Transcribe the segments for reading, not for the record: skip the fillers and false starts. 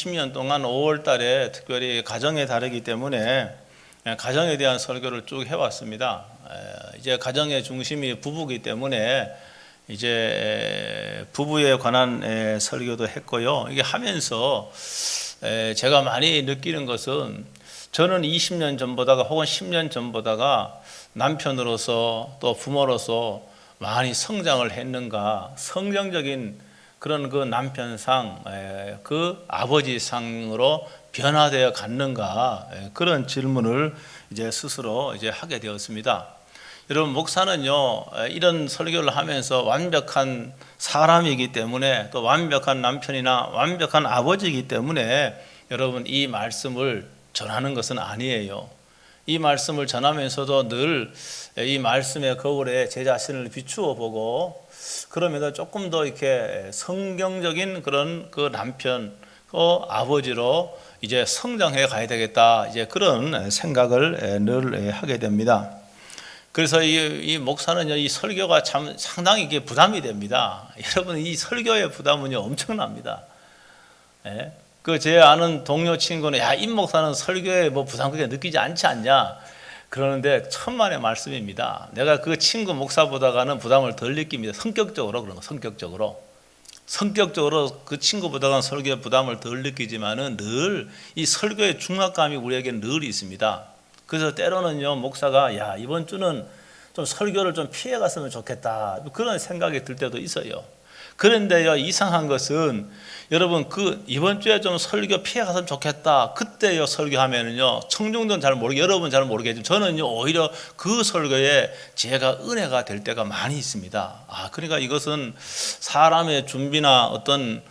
10년 동안 5월 달에 특별히 가정의 달이기 때문에 가정에 대한 설교를 쭉 해왔습니다. 이제 가정의 중심이 부부이기 때문에 이제 부부에 관한 설교도 했고요. 이게 하면서 제가 많이 느끼는 것은 저는 20년 전보다가 혹은 10년 전보다가 남편으로서 또 부모로서 많이 성장을 했는가, 성경적인 그런 그 남편상, 그 아버지상으로 변화되어 갔는가, 그런 질문을 이제 스스로 이제 하게 되었습니다. 여러분, 목사는요, 이런 설교를 하면서 완벽한 사람이기 때문에, 또 완벽한 남편이나 완벽한 아버지이기 때문에 여러분, 이 말씀을 전하는 것은 아니에요. 이 말씀을 전하면서도 늘 이 말씀의 거울에 제 자신을 비추어 보고, 그러면서 조금 더 이렇게 성경적인 그런 그 남편, 아버지로 이제 성장해 가야 되겠다, 이제 그런 생각을 늘 하게 됩니다. 그래서 이 목사는요, 이 설교가 참 상당히 이게 부담이 됩니다. 여러분, 이 설교의 부담은요 엄청납니다. 제 아는 동료 친구는, 야, 임 목사는 설교에 뭐 부담 그렇게 느끼지 않지 않냐? 그러는데 천만의 말씀입니다. 내가 그 친구 목사보다는 부담을 덜 느낍니다. 성격적으로 그런 거, 성격적으로 그 친구보다는 설교에 부담을 덜 느끼지만은 늘 이 설교의 중압감이 우리에게 늘 있습니다. 그래서 때로는요, 목사가 야, 이번 주는 좀 설교를 좀 피해 갔으면 좋겠다, 그런 생각이 들 때도 있어요. 그런데요, 이상한 것은 여러분, 그 이번 주에 좀 설교 피해 갔으면 좋겠다, 그때요 설교하면은요, 청중들은 잘 모르게, 여러분 잘 모르겠지만 저는요 오히려 그 설교에 제가 은혜가 될 때가 많이 있습니다. 그러니까 이것은 사람의 준비나 어떤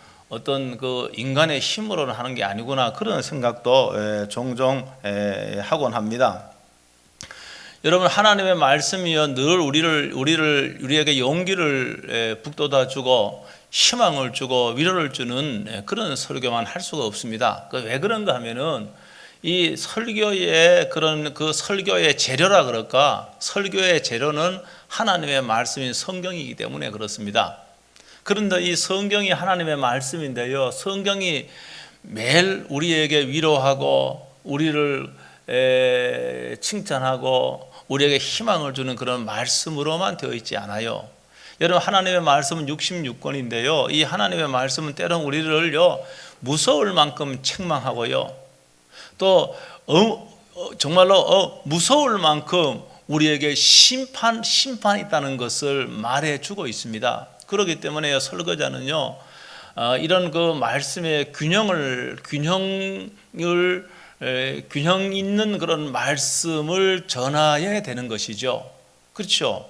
그 인간의 힘으로는 하는 게 아니구나, 그런 생각도 종종 하곤 합니다. 여러분, 하나님의 말씀이요 늘 우리에게 용기를 북돋아 주고 희망을 주고 위로를 주는 그런 설교만 할 수가 없습니다. 왜 그런가 하면은 이 설교의 그런 그 설교의 재료라 그럴까? 설교의 재료는 하나님의 말씀인 성경이기 때문에 그렇습니다. 그런데 이 성경이 하나님의 말씀인데요, 성경이 매일 우리에게 위로하고 우리를 칭찬하고 우리에게 희망을 주는 그런 말씀으로만 되어 있지 않아요. 여러분, 하나님의 말씀은 66권인데요, 이 하나님의 말씀은 때론 우리를요 무서울 만큼 책망하고요, 또 정말로 무서울 만큼 우리에게 심판이 있다는 것을 말해주고 있습니다. 그렇기 때문에 설교자는요, 이런 그 말씀의 균형 있는 그런 말씀을 전해야 되는 것이죠. 그렇죠?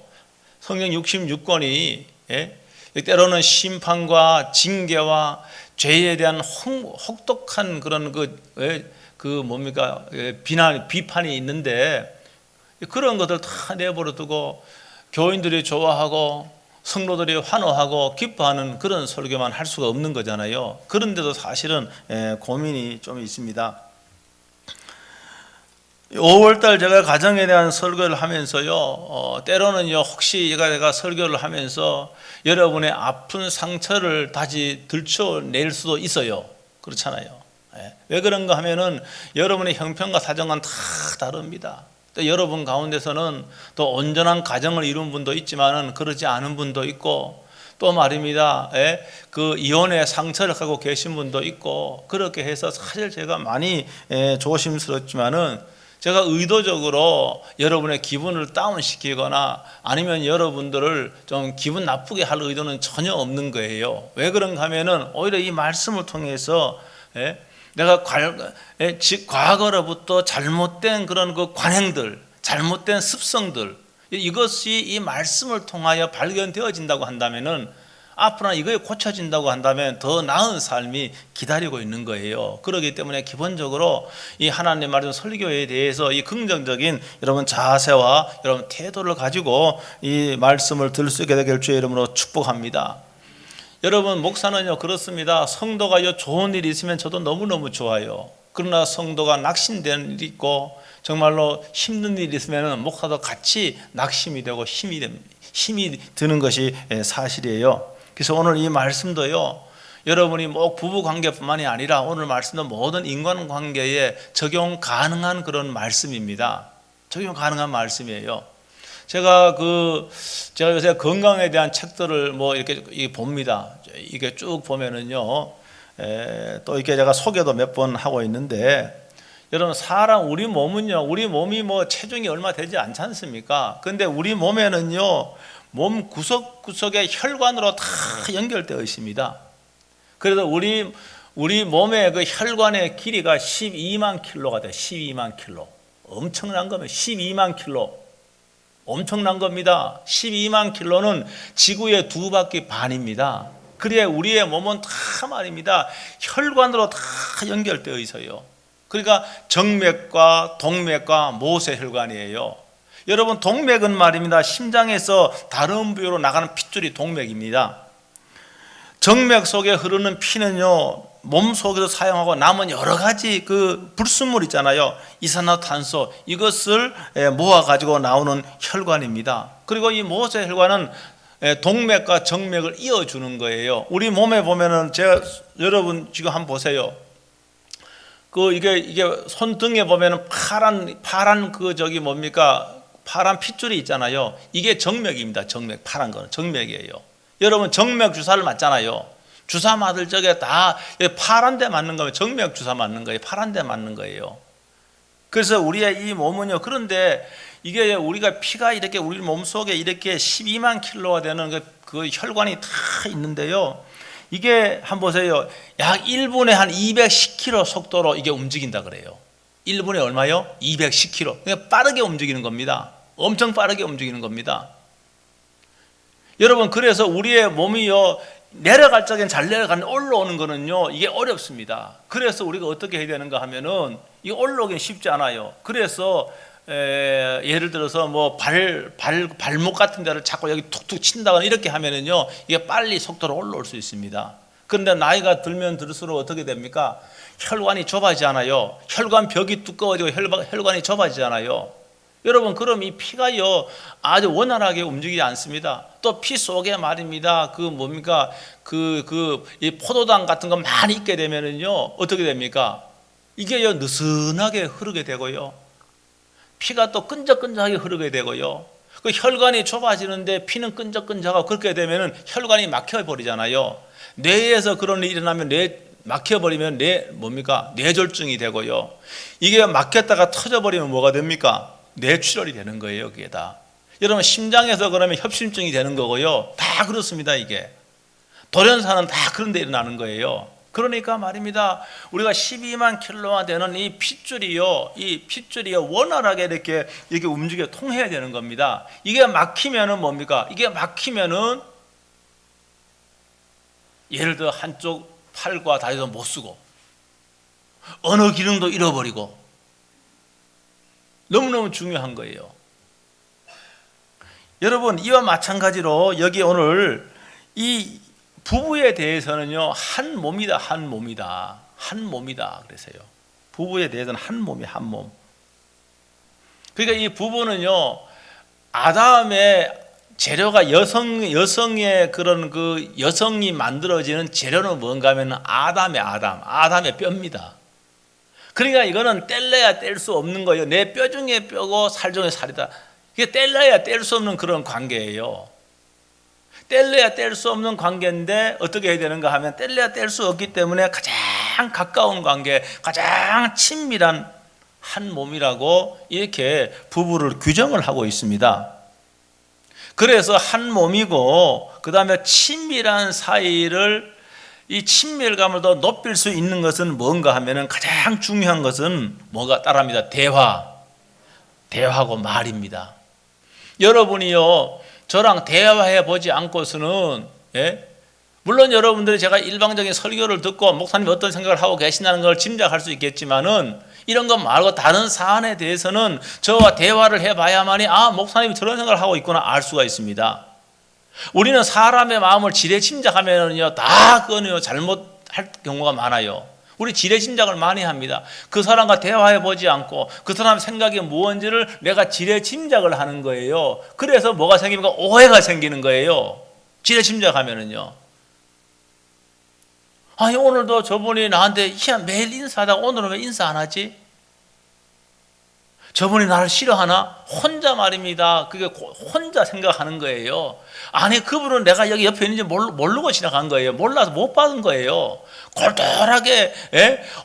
성경 66권이 때로는 심판과 징계와 죄에 대한 혹독한 그런 비판이 있는데, 그런 것들 다 내버려 두고 교인들이 좋아하고 성도들이 환호하고 기뻐하는 그런 설교만 할 수가 없는 거잖아요. 그런데도 사실은 고민이 좀 있습니다. 5월달 제가 가정에 대한 설교를 하면서요, 때로는요, 혹시 내가 설교를 하면서 여러분의 아픈 상처를 다시 들춰낼 수도 있어요. 그렇잖아요. 왜 그런가 하면은 여러분의 형편과 사정은 다 다릅니다. 또 여러분 가운데서는 또 온전한 가정을 이룬 분도 있지만은 그러지 않은 분도 있고, 또 말입니다, 그 이혼의 상처를 갖고 계신 분도 있고, 그렇게 해서 사실 제가 많이 조심스럽지만은 제가 의도적으로 여러분의 기분을 다운시키거나 아니면 여러분들을 좀 기분 나쁘게 할 의도는 전혀 없는 거예요. 왜 그런가 하면은 오히려 이 말씀을 통해서 내가 과거로부터 잘못된 그런 그 관행들, 잘못된 습성들, 이것이 이 말씀을 통하여 발견되어진다고 한다면은 앞으로 이거에 고쳐진다고 한다면 더 나은 삶이 기다리고 있는 거예요. 그렇기 때문에 기본적으로 이 하나님 말씀 설교에 대해서 이 긍정적인 여러분 자세와 여러분 태도를 가지고 이 말씀을 들을 수 있게 되길 주의 이름으로 축복합니다. 여러분, 목사는요 그렇습니다. 성도가 좋은 일이 있으면 저도 너무너무 좋아요. 그러나 성도가 낙심되는 일이 있고 정말로 힘든 일이 있으면 목사도 같이 낙심이 되고 힘이 드는 것이 사실이에요. 그래서 오늘 이 말씀도요, 여러분이 뭐 부부 관계뿐만이 아니라 오늘 말씀도 모든 인간 관계에 적용 가능한 그런 말씀입니다. 적용 가능한 말씀이에요. 제가 요새 건강에 대한 책들을 뭐 이렇게 봅니다. 이게 쭉 보면은요, 또 이렇게 제가 소개도 몇 번 하고 있는데, 여러분 우리 몸은요, 우리 몸이 뭐 체중이 얼마 되지 않지 않습니까? 근데 우리 몸에는요, 몸 구석구석에 혈관으로 다 연결되어 있습니다. 그래서 우리 몸의 그 혈관의 길이가 12만 킬로가 돼요. 12만 킬로. 엄청난 겁니다. 12만 킬로. 엄청난 겁니다. 12만 킬로는 지구의 2바퀴 반입니다. 그래 우리의 몸은 다 말입니다. 혈관으로 다 연결되어 있어요. 그러니까 정맥과 동맥과 모세혈관이에요. 여러분 동맥은 말입니다. 심장에서 다른 부위로 나가는 핏줄이 동맥입니다. 정맥 속에 흐르는 피는요, 몸 속에서 사용하고 남은 여러 가지 그 불순물 있잖아요. 이산화탄소, 이것을 모아가지고 나오는 혈관입니다. 그리고 이 모세혈관은 동맥과 정맥을 이어주는 거예요. 우리 몸에 보면은 여러분 지금 한번 보세요. 이게 손등에 보면은 파란 파란 핏줄이 있잖아요. 이게 정맥입니다. 정맥, 파란 거는 정맥이에요. 여러분 정맥 주사를 맞잖아요. 주사 맞을 적에 다 파란 데 맞는 거예요. 정맥 주사 맞는 거예요. 파란 데 맞는 거예요. 그래서 우리의 이 몸은요, 그런데 이게 우리가 피가 이렇게 우리 몸 속에 이렇게 12만 킬로가 되는 그 혈관이 다 있는데요. 이게 한번 보세요. 약 1분에 한 210km 속도로 이게 움직인다 그래요. 1분에 얼마요? 210km. 그러니까 빠르게 움직이는 겁니다. 엄청 빠르게 움직이는 겁니다. 여러분 그래서 우리의 몸이요, 내려갈 적엔 잘 내려가는, 올라오는 거는요, 이게 어렵습니다. 그래서 우리가 어떻게 해야 되는가 하면은 이게 올라오긴 쉽지 않아요. 그래서 예를 들어서 뭐 발목 같은 데를 자꾸 여기 툭툭 친다거나 이렇게 하면은요, 이게 빨리 속도로 올라올 수 있습니다. 그런데 나이가 들면 들수록 어떻게 됩니까? 혈관이 좁아지잖아요. 혈관 벽이 두꺼워지고 혈관이 좁아지잖아요. 여러분 그럼 이 피가요 아주 원활하게 움직이지 않습니다. 또 피 속에 말입니다, 이 포도당 같은 거 많이 있게 되면은요 어떻게 됩니까? 이게요 느슨하게 흐르게 되고요, 피가 또 끈적끈적하게 흐르게 되고요, 그 혈관이 좁아지는데 피는 끈적끈적하고, 그렇게 되면은 혈관이 막혀 버리잖아요. 뇌에서 그런 일이 일어나면 막혀버리면 뇌졸중이 되고요. 이게 막혔다가 터져버리면 뭐가 됩니까? 뇌출혈이 되는 거예요. 그게 다. 여러분 심장에서 그러면 협심증이 되는 거고요. 다 그렇습니다. 이게 돌연사는 다 그런 데 일어나는 거예요. 그러니까 말입니다, 우리가 12만 킬로가 되는 이 핏줄이요 원활하게 이렇게 움직여 통해야 되는 겁니다. 이게 막히면은 뭡니까? 이게 막히면은 예를 들어 한쪽 팔과 다리도 못 쓰고 어느 기능도 잃어버리고, 너무너무 중요한 거예요. 여러분 이와 마찬가지로 여기 오늘 이 부부에 대해서는요 한 몸이다. 그래서요 부부에 대해서는 한 몸이 한 몸. 그러니까 이 부부는요 아담의 재료가 여성의 그런 여성이 만들어지는 재료는 뭔가 하면 아담의 뼈입니다. 그러니까 이거는 뗄래야 뗄 수 없는 거예요. 내 뼈 중에 뼈고 살 중에 살이다. 이게 뗄래야 뗄 수 없는 그런 관계예요. 뗄래야 뗄 수 없는 관계인데 어떻게 해야 되는가 하면, 뗄래야 뗄 수 없기 때문에 가장 가까운 관계, 가장 친밀한 한 몸이라고 이렇게 부부를 규정을 하고 있습니다. 그래서 한 몸이고, 그 다음에 친밀한 사이를, 이 친밀감을 더 높일 수 있는 것은 뭔가 하면은 가장 중요한 것은 뭐가 따라합니다. 대화고 말입니다. 여러분이요 저랑 대화해 보지 않고서는, 물론 여러분들이 제가 일방적인 설교를 듣고 목사님이 어떤 생각을 하고 계신다는 걸 짐작할 수 있겠지만은, 이런 것 말고 다른 사안에 대해서는 저와 대화를 해봐야만이 목사님이 저런 생각을 하고 있구나 알 수가 있습니다. 우리는 사람의 마음을 지레짐작하면요 다 그거는요 잘못할 경우가 많아요. 우리 지레짐작을 많이 합니다. 그 사람과 대화해 보지 않고 그 사람 생각이 무엇인지를 내가 지레짐작을 하는 거예요. 그래서 뭐가 생깁니까? 오해가 생기는 거예요. 지레짐작하면은요. 아니 오늘도 저분이 나한테 매일 인사하다가 오늘은 왜 인사 안 하지? 저분이 나를 싫어하나? 혼자 말입니다. 그게 혼자 생각하는 거예요. 아니 그분은 내가 여기 옆에 있는지 모르고 지나간 거예요. 몰라서 못 받은 거예요. 골똘하게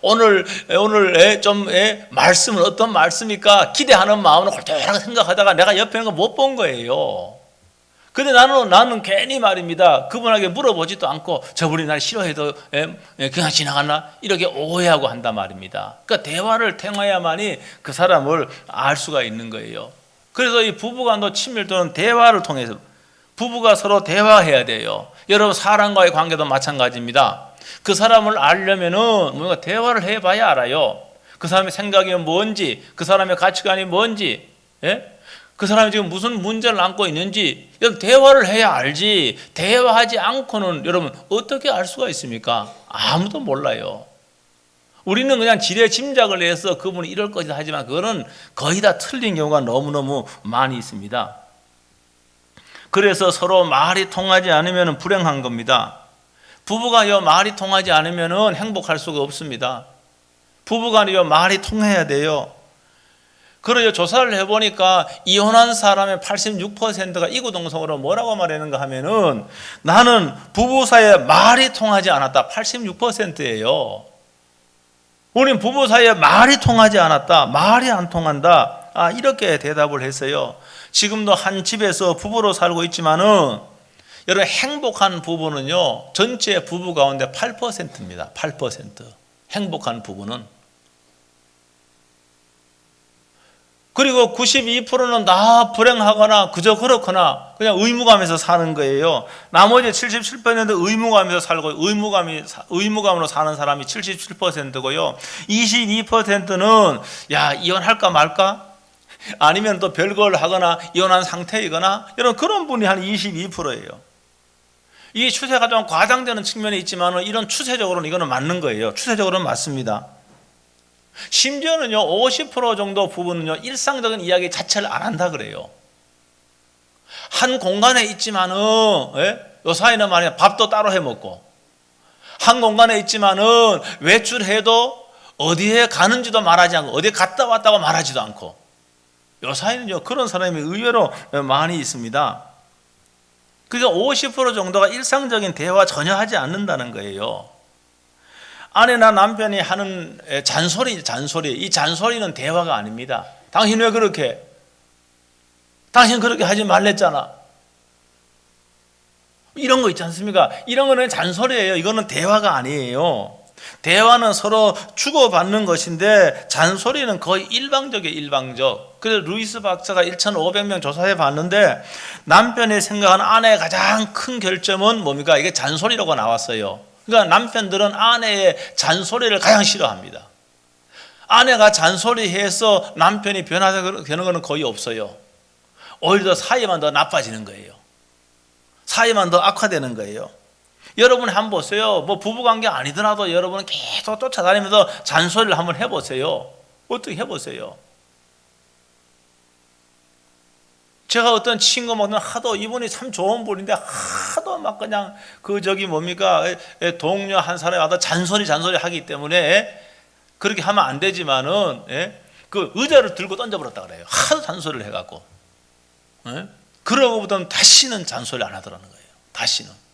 오늘 좀 말씀은 어떤 말씀입니까? 기대하는 마음으로 골똘하게 생각하다가 내가 옆에 있는 거 못 본 거예요. 근데 나는 괜히 말입니다. 그분에게 물어보지도 않고 저분이 날 싫어해도 그냥 지나갔나? 이렇게 오해하고 한단 말입니다. 그러니까 대화를 통해야만이 그 사람을 알 수가 있는 거예요. 그래서 이 부부간도 친밀도는 대화를 통해서 부부가 서로 대화해야 돼요. 여러분 사람과의 관계도 마찬가지입니다. 그 사람을 알려면은 뭔가 대화를 해봐야 알아요. 그 사람의 생각이 뭔지, 그 사람의 가치관이 뭔지, 그 사람이 지금 무슨 문제를 안고 있는지 여러분 대화를 해야 알지. 대화하지 않고는 여러분 어떻게 알 수가 있습니까? 아무도 몰라요. 우리는 그냥 지레 짐작을 해서 그분이 이럴 것이다 하지만 그거는 거의 다 틀린 경우가 너무너무 많이 있습니다. 그래서 서로 말이 통하지 않으면 불행한 겁니다. 부부가 말이 통하지 않으면 행복할 수가 없습니다. 부부간에 말이 통해야 돼요. 그래서 조사를 해보니까 이혼한 사람의 86%가 이구동성으로 뭐라고 말하는가 하면은 나는 부부 사이에 말이 통하지 않았다. 86%예요. 우린 부부 사이에 말이 통하지 않았다. 말이 안 통한다. 이렇게 대답을 했어요. 지금도 한 집에서 부부로 살고 있지만은 여러분 행복한 부부는요 전체 부부 가운데 8%입니다. 8% 행복한 부부는. 그리고 92%는 다 불행하거나 그저 그렇거나 그냥 의무감에서 사는 거예요. 나머지 77%는 의무감에서 살고 의무감으로 사는 사람이 77%고요. 22%는 이혼할까 말까? 아니면 또 별걸 하거나 이혼한 상태이거나 이런 그런 분이 한 22%예요. 이 추세가 좀 과장되는 측면이 있지만 이런 추세적으로는 이거는 맞는 거예요. 추세적으로는 맞습니다. 심지어는요 50% 정도 부부는요 일상적인 이야기 자체를 안 한다 그래요. 한 공간에 있지만은 요 사이는 말이야 밥도 따로 해 먹고 한 공간에 있지만은 외출해도 어디에 가는지도 말하지 않고 어디에 갔다 왔다고 말하지도 않고 요 사이는요 그런 사람이 의외로 많이 있습니다. 그러니까 50% 정도가 일상적인 대화 전혀 하지 않는다는 거예요. 아내나 남편이 하는 잔소리 이 잔소리는 대화가 아닙니다. 당신 왜 그렇게? 당신 그렇게 하지 말랬잖아. 이런 거 있지 않습니까? 이런 거는 잔소리예요. 이거는 대화가 아니에요. 대화는 서로 주고받는 것인데 잔소리는 거의 일방적이에요. 일방적. 그래서 루이스 박사가 1,500명 조사해 봤는데 남편이 생각하는 아내의 가장 큰 결점은 뭡니까? 이게 잔소리라고 나왔어요. 그러니까 남편들은 아내의 잔소리를 가장 싫어합니다. 아내가 잔소리해서 남편이 변화되는 것은 거의 없어요. 오히려 사이만 더 나빠지는 거예요. 사이만 더 악화되는 거예요. 여러분 한번 보세요. 뭐 부부관계 아니더라도 여러분은 계속 쫓아다니면서 잔소리를 한번 해보세요. 어떻게 해보세요? 제가 어떤 친구 하도 이분이 참 좋은 분인데 하도 막 그냥 동료 한 사람이 와서 잔소리 하기 때문에 그렇게 하면 안 되지만은 그 의자를 들고 던져버렸다 그래요. 하도 잔소리를 해갖고 그러고부터는 다시는 잔소리 안 하더라는 거예요. 다시는.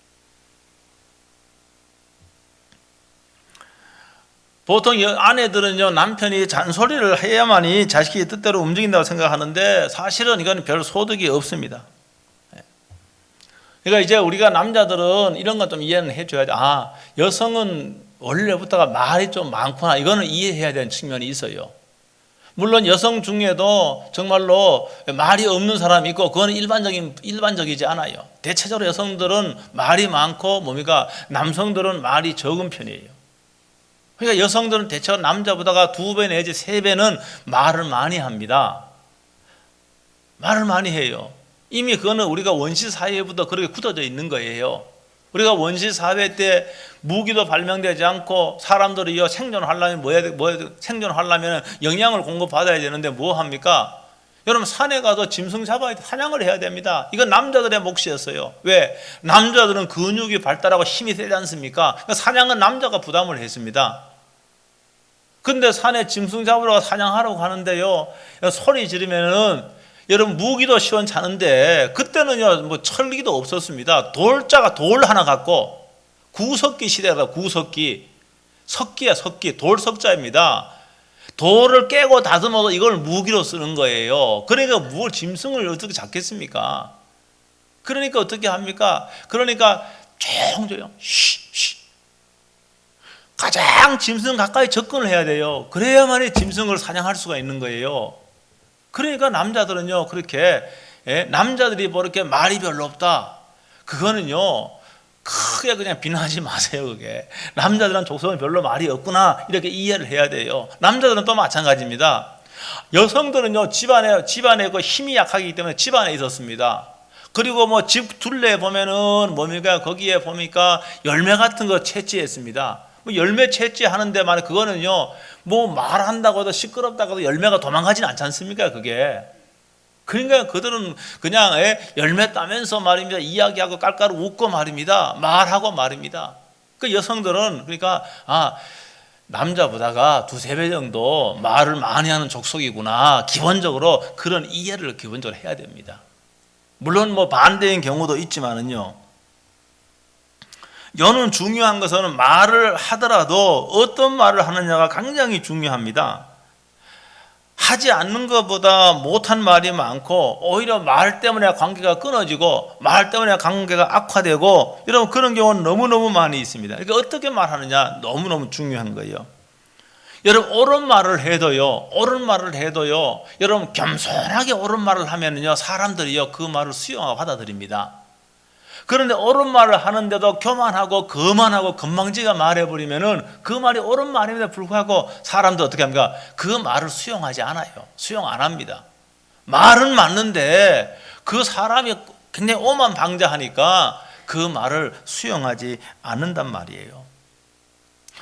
보통 아내들은요 남편이 잔소리를 해야만이 자식이 뜻대로 움직인다고 생각하는데 사실은 이건 별 소득이 없습니다. 그러니까 이제 우리가 남자들은 이런 건 좀 이해는 해줘야 돼. 여성은 원래부터가 말이 좀 많구나. 이거는 이해해야 되는 측면이 있어요. 물론 여성 중에도 정말로 말이 없는 사람이 있고 그거는 일반적이지 않아요. 대체적으로 여성들은 말이 많고 남성들은 말이 적은 편이에요. 그러니까 여성들은 대체로 남자보다가 2배 내지 3배는 말을 많이 합니다. 말을 많이 해요. 이미 그거는 우리가 원시사회부터 그렇게 굳어져 있는 거예요. 우리가 원시사회 때 무기도 발명되지 않고 사람들이 생존하려면 생존하려면 영양을 공급받아야 되는데 뭐 합니까? 여러분 산에 가서 짐승 잡아야 돼. 사냥을 해야 됩니다. 이건 남자들의 몫이었어요. 왜? 남자들은 근육이 발달하고 힘이 세지 않습니까? 그러니까 사냥은 남자가 부담을 했습니다. 근데 산에 짐승 잡으러 사냥하라고 하는데요, 소리 지르면은 여러분 무기도 시원찮은데 그때는요 뭐 철기도 없었습니다. 돌자가 돌 하나 갖고, 구석기 시대다. 구석기, 석기야 석기, 돌석자입니다. 돌을 깨고 다듬어서 이걸 무기로 쓰는 거예요. 그러니까 뭘 짐승을 어떻게 잡겠습니까? 그러니까 어떻게 합니까? 그러니까 조용조용 가장 짐승 가까이 접근을 해야 돼요. 그래야만이 짐승을 사냥할 수가 있는 거예요. 그러니까 남자들은요 그렇게, 남자들이 뭐 이렇게 말이 별로 없다, 그거는요 크게 그냥 비난하지 마세요. 그게 남자들은 족성이 별로 말이 없구나 이렇게 이해를 해야 돼요. 남자들은 또 마찬가지입니다. 여성들은요 집안에 그 힘이 약하기 때문에 집안에 있었습니다. 그리고 뭐 집 둘레 보면은 뭡니까, 거기에 보니까 열매 같은 거 채취했습니다. 뭐 열매 채취하는데만 그거는요 뭐 말한다고 해도 시끄럽다고 해도 열매가 도망가지는 않지 않습니까? 그게 그러니까 그들은 그냥 열매 따면서 말입니다. 이야기하고 깔깔 웃고 말입니다. 말하고 말입니다. 그 여성들은 그러니까 남자보다가 두세 배 정도 말을 많이 하는 족속이구나, 기본적으로 그런 이해를 기본적으로 해야 됩니다. 물론 뭐 반대인 경우도 있지만은요, 여는 중요한 것은 말을 하더라도 어떤 말을 하느냐가 굉장히 중요합니다. 하지 않는 것보다 못한 말이 많고, 오히려 말 때문에 관계가 끊어지고 말 때문에 관계가 악화되고, 여러분 그런 경우는 너무너무 많이 있습니다. 그러니까 어떻게 말하느냐 너무너무 중요한 거예요. 여러분 옳은 말을 해도요 여러분 겸손하게 옳은 말을 하면은요 사람들이요 그 말을 수용하고 받아들입니다. 그런데 옳은 말을 하는데도 교만하고 거만하고 건망지가 말해버리면은 그 말이 옳은 말임에도 불구하고 사람도 어떻게 합니까? 그 말을 수용하지 않아요. 수용 안 합니다. 말은 맞는데 그 사람이 굉장히 오만방자하니까 그 말을 수용하지 않는단 말이에요.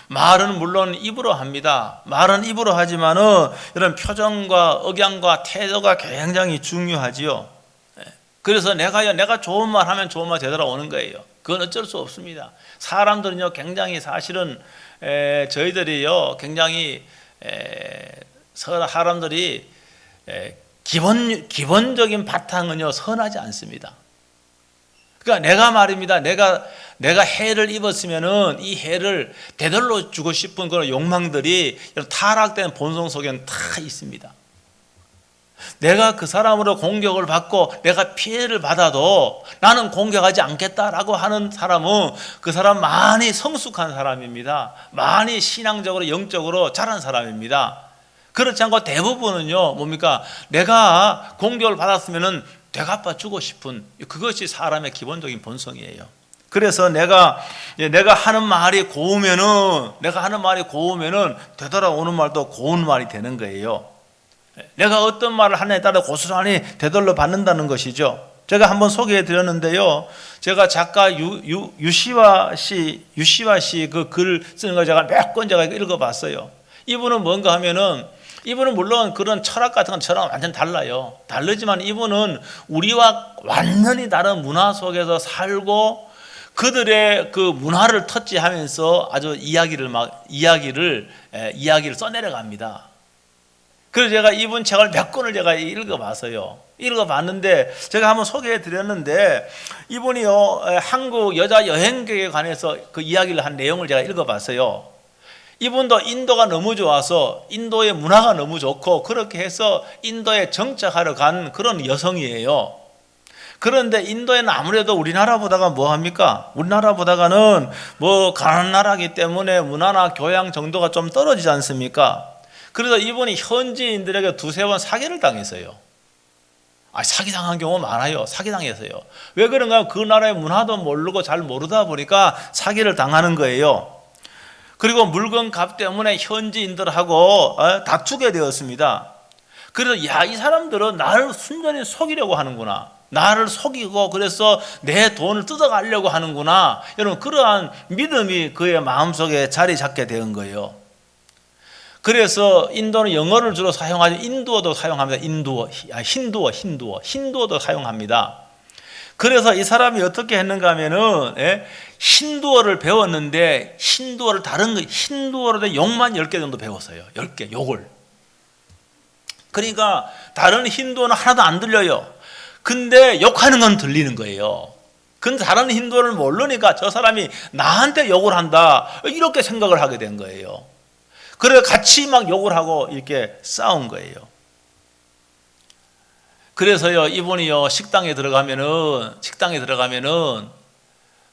말은 물론 입으로 합니다. 말은 입으로 하지만은 이런 표정과 억양과 태도가 굉장히 중요하지요. 그래서 내가 좋은 말 하면 좋은 말 되돌아오는 거예요. 그건 어쩔 수 없습니다. 사람들은요 굉장히 사실은 저희들이요 굉장히 사람들이 기본적인 바탕은요 선하지 않습니다. 그러니까 내가 말입니다. 내가 해를 입었으면은 이 해를 되돌려 주고 싶은 그런 욕망들이 타락된 본성 속에는 다 있습니다. 내가 그 사람으로 공격을 받고 내가 피해를 받아도 나는 공격하지 않겠다라고 하는 사람은 그 사람 많이 성숙한 사람입니다. 많이 신앙적으로 영적으로 자란 사람입니다. 그렇지 않고 대부분은요 뭡니까, 내가 공격을 받았으면은 되갚아 주고 싶은, 그것이 사람의 기본적인 본성이에요. 그래서 내가 하는 말이 고우면은 되돌아오는 말도 고운 말이 되는 거예요. 내가 어떤 말을 하느냐에 따라 고스란히 되돌려 받는다는 것이죠. 제가 한번 소개해 드렸는데요, 제가 작가 유시화 씨 그 글 쓰는 거 제가 몇 권 제가 읽어봤어요. 이분은 뭔가 하면은, 이분은 물론 그런 철학 같은 건 저랑 완전 달라요. 다르지만 이분은 우리와 완전히 다른 문화 속에서 살고 그들의 그 문화를 터치하면서 아주 이야기를 써내려갑니다. 그래서 제가 이분 책을 몇 권을 제가 읽어봤는데 제가 한번 소개해 드렸는데, 이분이요 한국 여자 여행객에 관해서 그 이야기를 한 내용을 제가 읽어봤어요. 이분도 인도가 너무 좋아서, 인도의 문화가 너무 좋고 그렇게 해서 인도에 정착하러 간 그런 여성이에요. 그런데 인도에는 아무래도 우리나라보다가 뭐합니까? 우리나라보다가는 뭐 가난한 나라이기 때문에 문화나 교양 정도가 좀 떨어지지 않습니까? 그래서 이분이 현지인들에게 두세 번 사기를 당했어요. 사기당한 경우 많아요. 사기당했어요. 왜 그런가요? 그 나라의 문화도 모르고 잘 모르다 보니까 사기를 당하는 거예요. 그리고 물건값 때문에 현지인들하고 다투게 되었습니다. 그래서 이 사람들은 나를 순전히 속이려고 하는구나, 나를 속이고 그래서 내 돈을 뜯어가려고 하는구나, 여러분 그러한 믿음이 그의 마음속에 자리 잡게 된 거예요. 그래서 인도는 영어를 주로 사용하죠. 인도어도 사용합니다. 힌두어도 사용합니다. 그래서 이 사람이 어떻게 했는가 하면은, 힌두어를 배웠는데, 힌두어로 된 욕만 10개 정도 배웠어요. 10개, 욕을. 그러니까 다른 힌두어는 하나도 안 들려요. 근데 욕하는 건 들리는 거예요. 근데 다른 힌두어를 모르니까 저 사람이 나한테 욕을 한다, 이렇게 생각을 하게 된 거예요. 그래서 같이 막 욕을 하고 이렇게 싸운 거예요. 그래서요, 이분이요, 식당에 들어가면은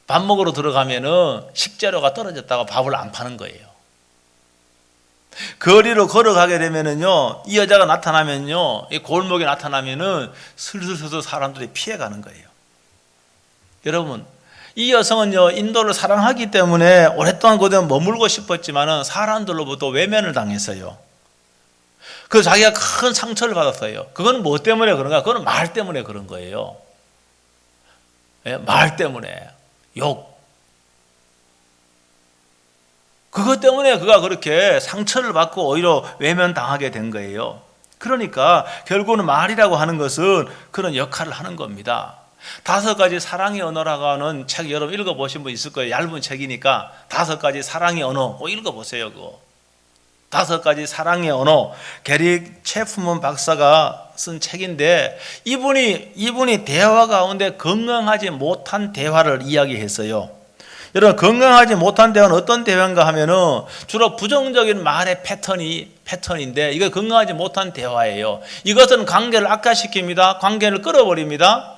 밥 먹으러 들어가면은 식재료가 떨어졌다가 밥을 안 파는 거예요. 거리로 걸어가게 되면은요, 이 여자가 나타나면요, 이 골목에 나타나면은 슬슬 사람들이 피해가는 거예요. 여러분, 이 여성은요, 인도를 사랑하기 때문에 오랫동안 그곳에 머물고 싶었지만은 사람들로부터 외면을 당했어요. 그래서 자기가 큰 상처를 받았어요. 그건 뭐 때문에 그런가? 그건 말 때문에 그런 거예요. 말 때문에. 욕. 그것 때문에 그가 그렇게 상처를 받고 오히려 외면당하게 된 거예요. 그러니까 결국은 말이라고 하는 것은 그런 역할을 하는 겁니다. 5가지 사랑의 언어라고 하는 책 여러분 읽어보신 분 있을 거예요. 얇은 책이니까 5가지 사랑의 언어 꼭 읽어보세요. 그거 5가지 사랑의 언어, 게리 체프먼 박사가 쓴 책인데, 이분이 대화 가운데 건강하지 못한 대화를 이야기했어요. 여러분, 건강하지 못한 대화는 어떤 대화인가 하면은 주로 부정적인 말의 패턴인데, 이거 건강하지 못한 대화예요. 이것은 관계를 악화시킵니다. 관계를 끌어버립니다.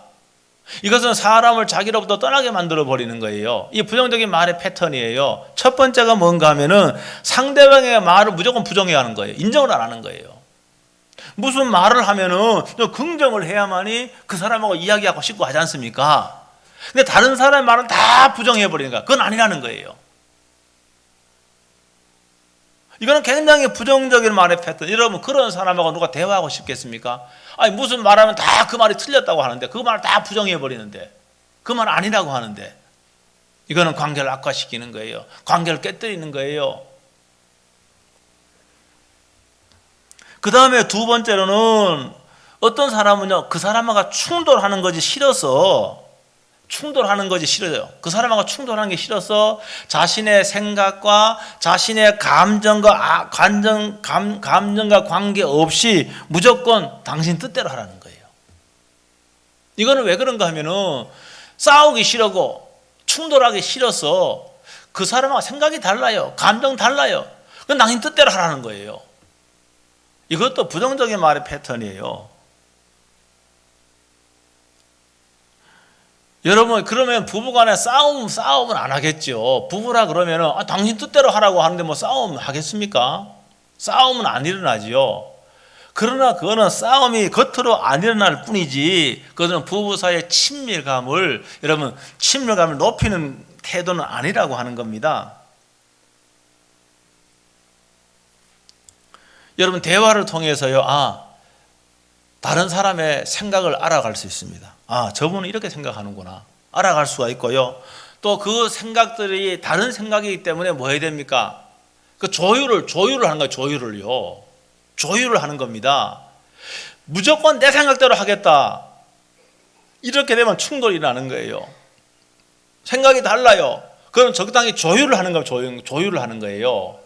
이것은 사람을 자기로부터 떠나게 만들어 버리는 거예요. 이 부정적인 말의 패턴이에요. 첫 번째가 뭔가 하면은 상대방의 말을 무조건 부정해야 하는 거예요. 인정을 안 하는 거예요. 무슨 말을 하면은 긍정을 해야만이 그 사람하고 이야기하고 싶고 하지 않습니까? 근데 다른 사람의 말은 다 부정해 버리는 거야. 그건 아니라는 거예요. 이거는 굉장히 부정적인 말의 패턴. 여러분, 그런 사람하고 누가 대화하고 싶겠습니까? 아니, 무슨 말하면 다 그 말이 틀렸다고 하는데, 그 말을 다 부정해 버리는데, 그 말 아니라고 하는데, 이거는 관계를 악화시키는 거예요. 관계를 깨뜨리는 거예요. 그 다음에 2번째로는 어떤 사람은요, 그 사람하고 충돌하는 것이 싫어요. 그 사람하고 충돌하는 게 싫어서 자신의 생각과 자신의 감정과 관계없이 무조건 당신 뜻대로 하라는 거예요. 이거는 왜 그런가 하면은 싸우기 싫고 충돌하기 싫어서 그 사람하고 생각이 달라요. 감정 달라요. 그건 당신 뜻대로 하라는 거예요. 이것도 부정적인 말의 패턴이에요. 여러분, 그러면 부부간에 싸움은 안 하겠죠. 부부라 그러면은 당신 뜻대로 하라고 하는데 뭐 싸움 하겠습니까? 싸움은 안 일어나지요. 그러나 그거는 싸움이 겉으로 안 일어날 뿐이지, 그것은 부부 사이의 친밀감을 높이는 태도는 아니라고 하는 겁니다. 여러분, 대화를 통해서요, 다른 사람의 생각을 알아갈 수 있습니다. 저분은 이렇게 생각하는구나. 알아갈 수가 있고요. 또 그 생각들이 다른 생각이기 때문에 뭐 해야 됩니까? 그 조율을 하는 거예요. 조율을 하는 겁니다. 무조건 내 생각대로 하겠다. 이렇게 되면 충돌이 일어나는 거예요. 생각이 달라요. 그럼 적당히 조율을 하는 거예요. 조율을 하는 거예요.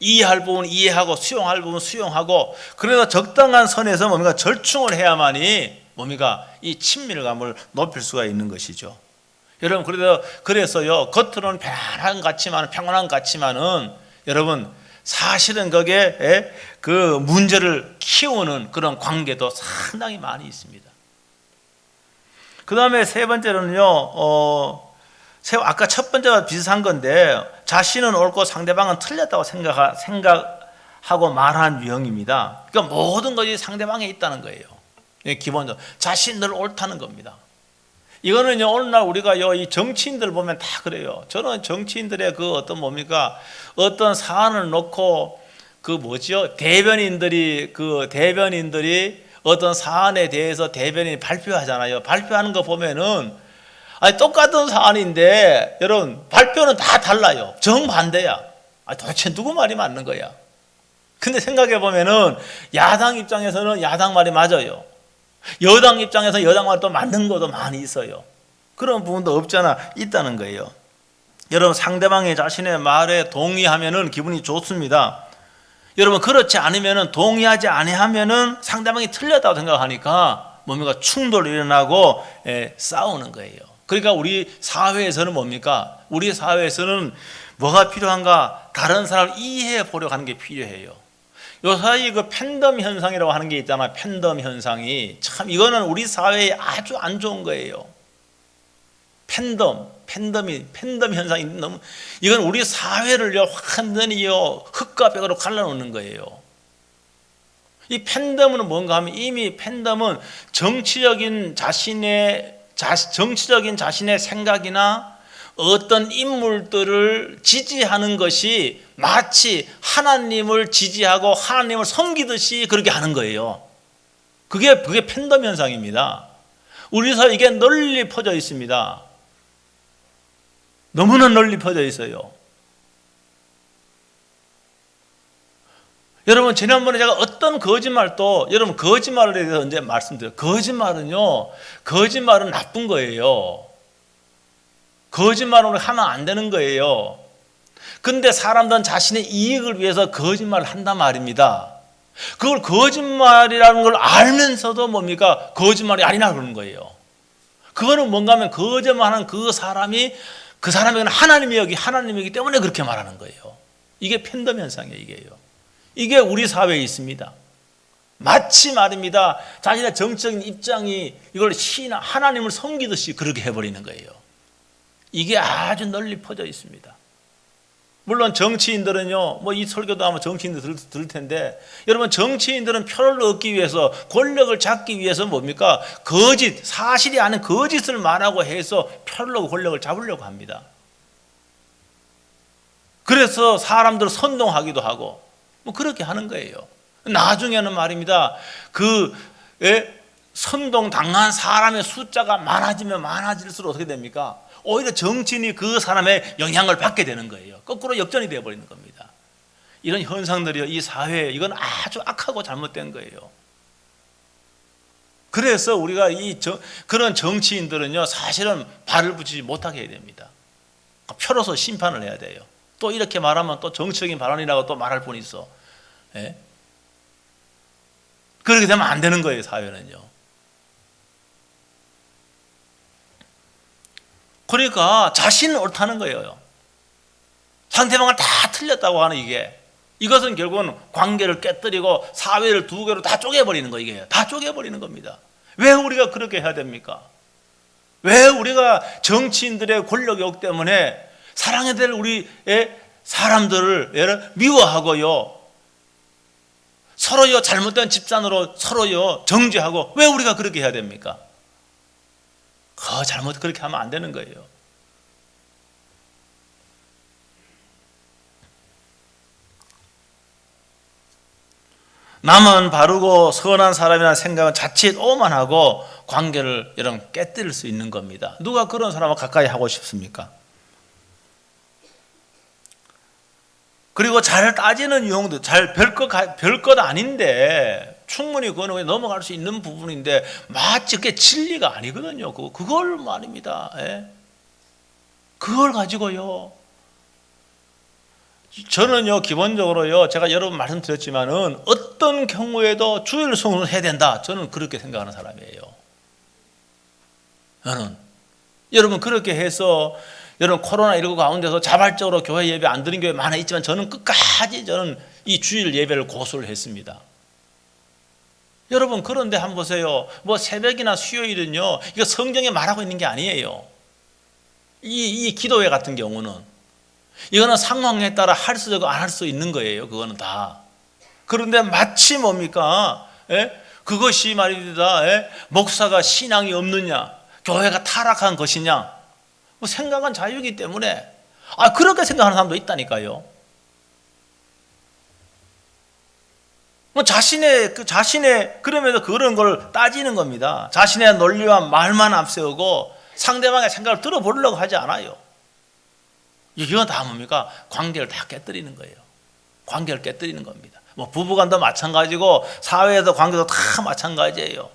이해할 부분 이해하고 수용할 부분 수용하고, 그래서 적당한 선에서 뭡니까? 절충을 해야만이 뭡니까? 이 친밀감을 높일 수가 있는 것이죠. 여러분, 그래서요, 겉으로는 평안한 것 같지만은 여러분, 사실은 거기에 그 문제를 키우는 그런 관계도 상당히 많이 있습니다. 그 다음에 3번째로는요, 아까 첫 번째와 비슷한 건데, 자신은 옳고 상대방은 틀렸다고 생각하고 말하는 유형입니다. 그러니까 모든 것이 상대방에 있다는 거예요. 기본적으로 자신 늘 옳다는 겁니다. 이거는요, 오늘날 우리가요, 이 정치인들 보면 다 그래요. 저는 정치인들의 어떤 사안을 놓고 대변인들이 어떤 사안에 대해서 대변인이 발표하잖아요. 발표하는 거 보면은 똑같은 사안인데 여러분, 발표는 다 달라요. 정반대야. 도대체 누구 말이 맞는 거야? 근데 생각해 보면은 야당 입장에서는 야당 말이 맞아요. 여당 입장에서 여당 말이 또 맞는 것도 많이 있어요. 그런 부분도 없잖아 있다는 거예요. 여러분, 상대방이 자신의 말에 동의하면은 기분이 좋습니다. 여러분, 그렇지 않으면은, 동의하지 아니하면은 상대방이 틀렸다고 생각하니까 뭡니까? 충돌이 일어나고 싸우는 거예요. 그러니까 우리 사회에서는 뭡니까? 우리 사회에서는 뭐가 필요한가? 다른 사람을 이해해 보려고 하는 게 필요해요. 요사이 그 팬덤 현상이라고 하는 게 있잖아요. 팬덤 현상이 참, 이거는 우리 사회에 아주 안 좋은 거예요. 팬덤 현상이 너무, 이건 우리 사회를요 완전히요 흙과 벽으로 갈라놓는 거예요. 이 팬덤은 뭔가 하면, 이미 팬덤은 정치적인 자신의 생각이나 어떤 인물들을 지지하는 것이 마치 하나님을 지지하고 하나님을 섬기듯이 그렇게 하는 거예요. 그게 팬덤 현상입니다. 우리 사회에 이게 널리 퍼져 있습니다. 너무나 널리 퍼져 있어요. 여러분, 지난번에 제가 어떤 거짓말도, 여러분, 거짓말에 대해서 언제 말씀드려요. 거짓말은 나쁜 거예요. 거짓말을 하면 안 되는 거예요. 근데 사람들은 자신의 이익을 위해서 거짓말을 한단 말입니다. 그걸 거짓말이라는 걸 알면서도 뭡니까? 거짓말이 아니라 그러는 거예요. 그거는 뭔가 하면, 거짓말하는 그 사람에게는 하나님이기 때문에 그렇게 말하는 거예요. 이게 팬덤 현상이에요. 이게 우리 사회에 있습니다. 마치 말입니다, 자신의 정치적인 입장이 이걸 하나님을 섬기듯이 그렇게 해버리는 거예요. 이게 아주 널리 퍼져 있습니다. 물론 정치인들은요, 뭐 이 설교도 아마 정치인들 들을 텐데, 여러분, 정치인들은 표를 얻기 위해서, 권력을 잡기 위해서 뭡니까? 사실이 아닌 거짓을 말하고 해서 표를 얻고 권력을 잡으려고 합니다. 그래서 사람들을 선동하기도 하고 뭐 그렇게 하는 거예요. 나중에는 말입니다, 선동당한 사람의 숫자가 많아지면 많아질수록 어떻게 됩니까? 오히려 정치인이 그 사람의 영향을 받게 되는 거예요. 거꾸로 역전이 되어버리는 겁니다. 이런 현상들이요, 이 사회에, 이건 아주 악하고 잘못된 거예요. 그래서 우리가 그런 정치인들은요, 사실은 발을 붙이지 못하게 해야 됩니다. 표로서 심판을 해야 돼요. 또 이렇게 말하면 또 정치적인 발언이라고 또 말할 뿐 있어. 예? 그렇게 되면 안 되는 거예요, 사회는요. 그러니까 자신은 옳다는 거예요. 상대방을 다 틀렸다고 하는 이것은 결국은 관계를 깨뜨리고 사회를 두 개로 다 쪼개버리는 거, 이게 다 쪼개버리는 겁니다. 왜 우리가 그렇게 해야 됩니까? 왜 우리가 정치인들의 권력욕 때문에 사랑해야 될 우리의 사람들을 미워하고요, 서로요 잘못된 집단으로 서로요 정죄하고, 왜 우리가 그렇게 해야 됩니까? 잘못 그렇게 하면 안 되는 거예요. 남은 바르고 선한 사람이라는 생각은 자칫 오만하고 관계를 이런 깨뜨릴 수 있는 겁니다. 누가 그런 사람을 가까이 하고 싶습니까? 그리고 잘 따지는 유형도 별것 아닌데, 충분히 그거는 넘어갈 수 있는 부분인데, 마치 그게 진리가 아니거든요. 그걸 말입니다. 예? 그걸 가지고요. 저는요, 기본적으로요, 제가 여러 번 말씀드렸지만은, 어떤 경우에도 주일 성수는 해야 된다. 저는 그렇게 생각하는 사람이에요. 여러분, 그렇게 해서, 여러분, 코로나19 가운데서 자발적으로 교회 예배 안 드린 교회 많아 있지만, 저는 끝까지 이 주일 예배를 고수를 했습니다. 여러분, 그런데 한번 보세요. 뭐 새벽이나 수요일은요, 이거 성경에 말하고 있는 게 아니에요. 이 기도회 같은 경우는 이거는 상황에 따라 할 수 있고 안 할 수 있는 거예요. 그거는 다. 그런데 마치 뭡니까? 그것이 말입니다. 목사가 신앙이 없느냐, 교회가 타락한 것이냐, 뭐 생각은 자유이기 때문에 그렇게 생각하는 사람도 있다니까요. 자신의 그러면서 그런 걸 따지는 겁니다. 자신의 논리와 말만 앞세우고 상대방의 생각을 들어보려고 하지 않아요. 이건 다 뭡니까? 관계를 다 깨뜨리는 거예요. 관계를 깨뜨리는 겁니다. 뭐 부부간도 마찬가지고 사회에서 관계도 다 마찬가지예요.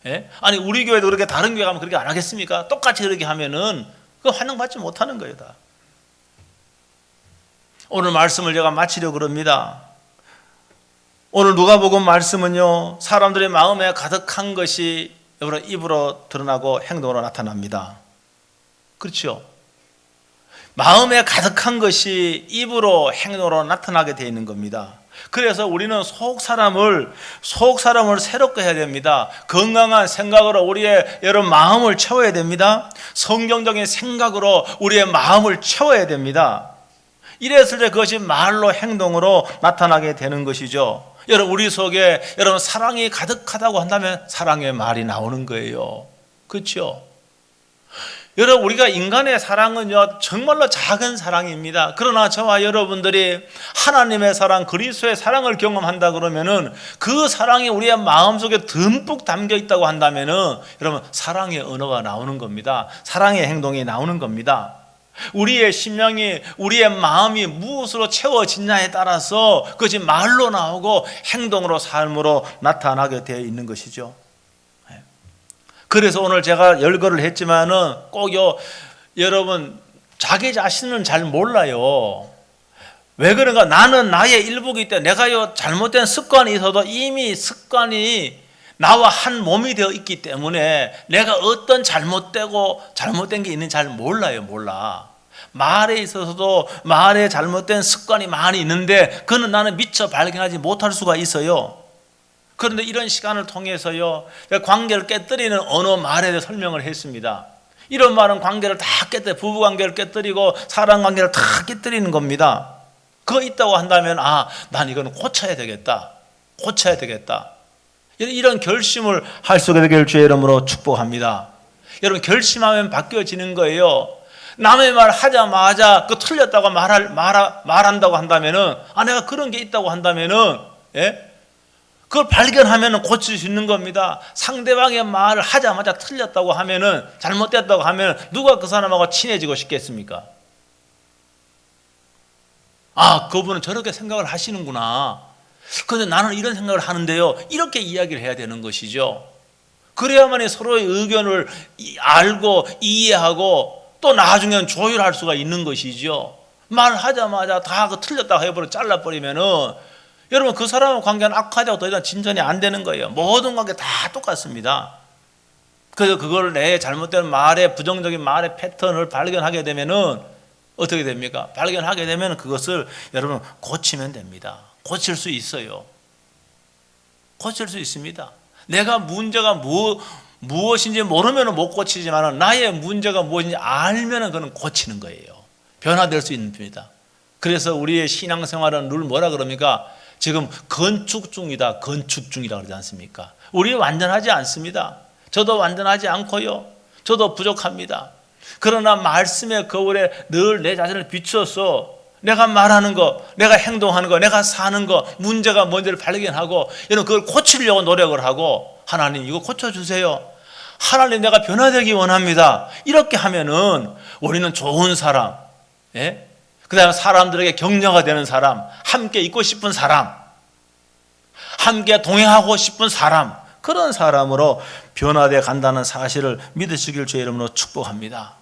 예? 아니 우리 교회도 그렇게 다른 교회 가면 그렇게 안 하겠습니까? 똑같이 그렇게 하면은 그 환영받지 못하는 거예요 다. 오늘 말씀을 제가 마치려고 그럽니다. 오늘 누가복음 말씀은요, 사람들의 마음에 가득한 것이 여러분 입으로 드러나고 행동으로 나타납니다. 그렇죠? 마음에 가득한 것이 입으로 행동으로 나타나게 되어 있는 겁니다. 그래서 우리는 속 사람을 새롭게 해야 됩니다. 건강한 생각으로 우리의 여러분 마음을 채워야 됩니다. 성경적인 생각으로 우리의 마음을 채워야 됩니다. 이랬을 때 그것이 말로 행동으로 나타나게 되는 것이죠. 여러분 우리 속에 여러분 사랑이 가득하다고 한다면 사랑의 말이 나오는 거예요. 그렇죠? 여러분 우리가 인간의 사랑은요 정말로 작은 사랑입니다. 그러나 저와 여러분들이 하나님의 사랑, 그리스도의 사랑을 경험한다 그러면은 그 사랑이 우리의 마음속에 듬뿍 담겨 있다고 한다면은 여러분 사랑의 언어가 나오는 겁니다. 사랑의 행동이 나오는 겁니다. 우리의 심령이, 우리의 마음이 무엇으로 채워지냐에 따라서 그것이 말로 나오고 행동으로, 삶으로 나타나게 되어 있는 것이죠. 그래서 오늘 제가 열거를 했지만은 꼭요, 여러분, 자기 자신은 잘 몰라요. 왜 그런가? 나는 나의 일부이기 때문에 내가요, 잘못된 습관이 있어도 이미 습관이 나와 한 몸이 되어 있기 때문에 내가 어떤 잘못된 게 있는지 잘 몰라. 말에 있어서도 말에 잘못된 습관이 많이 있는데 그는 나는 미처 발견하지 못할 수가 있어요. 그런데 이런 시간을 통해서요, 관계를 깨뜨리는 언어 말에 대해 설명을 했습니다. 이런 말은 관계를 다 깨뜨려, 부부 관계를 깨뜨리고 사람 관계를 다 깨뜨리는 겁니다. 그거 있다고 한다면 난 이거는 고쳐야 되겠다. 이런 결심을 할 수 있게 되길 주의 이름으로 축복합니다. 여러분 결심하면 바뀌어지는 거예요. 남의 말 하자마자 그 틀렸다고 말한다고 한다면은 내가 그런 게 있다고 한다면은 그걸 발견하면은 고칠 수 있는 겁니다. 상대방의 말을 하자마자 틀렸다고 하면은 잘못됐다고 하면 누가 그 사람하고 친해지고 싶겠습니까? 그분은 저렇게 생각을 하시는구나. 그런데 나는 이런 생각을 하는데요. 이렇게 이야기를 해야 되는 것이죠. 그래야만이 서로의 의견을 알고 이해하고 또 나중에는 조율할 수가 있는 것이죠. 말하자마자 다 틀렸다고 해버리고 잘라버리면은 여러분 그 사람의 관계는 악화되고 더 이상 진전이 안 되는 거예요. 모든 관계 다 똑같습니다. 그래서 그걸 내 잘못된 말의 부정적인 말의 패턴을 발견하게 되면은 어떻게 됩니까? 발견하게 되면 그것을 여러분 고치면 됩니다. 고칠 수 있어요. 고칠 수 있습니다. 내가 문제가 무엇인지 모르면 못 고치지만 나의 문제가 무엇인지 알면 그건 고치는 거예요. 변화될 수 있는 겁니다. 그래서 우리의 신앙생활은 늘 뭐라 그럽니까? 지금 건축 중이다 그러지 않습니까? 우리 완전하지 않습니다. 저도 완전하지 않고요. 저도 부족합니다. 그러나 말씀의 거울에 늘 내 자신을 비추어서 내가 말하는 거, 내가 행동하는 거, 내가 사는 거, 문제가 뭔지를 발견하고 여러분 그걸 고치려고 노력을 하고 하나님 이거 고쳐주세요. 하나님 내가 변화되기 원합니다. 이렇게 하면은 우리는 좋은 사람, 그 다음에 사람들에게 격려가 되는 사람, 함께 있고 싶은 사람, 함께 동행하고 싶은 사람, 그런 사람으로 변화되어 간다는 사실을 믿으시길 주의 이름으로 축복합니다.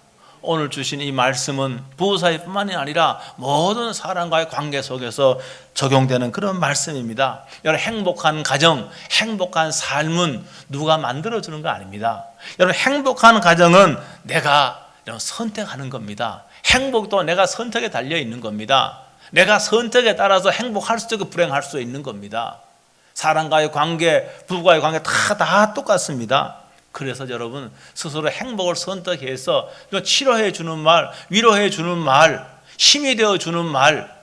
오늘 주신 이 말씀은 부부 사이뿐만이 아니라 모든 사람과의 관계 속에서 적용되는 그런 말씀입니다. 여러분 행복한 가정, 행복한 삶은 누가 만들어주는 거 아닙니다. 여러분 행복한 가정은 내가 선택하는 겁니다. 행복도 내가 선택에 달려 있는 겁니다. 내가 선택에 따라서 행복할 수도 있고 불행할 수도 있는 겁니다. 사람과의 관계, 부부와의 관계 다 똑같습니다. 그래서 여러분 스스로 행복을 선택해서 치료해 주는 말, 위로해 주는 말, 힘이 되어 주는 말,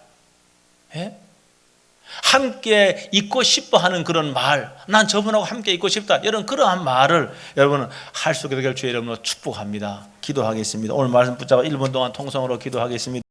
함께 있고 싶어 하는 그런 말, 난 저분하고 함께 있고 싶다, 이런 그러한 말을 여러분은 할 수 있게 되길 주의 이름으로 축복합니다. 기도하겠습니다. 오늘 말씀 붙잡아 1분 동안 통성으로 기도하겠습니다.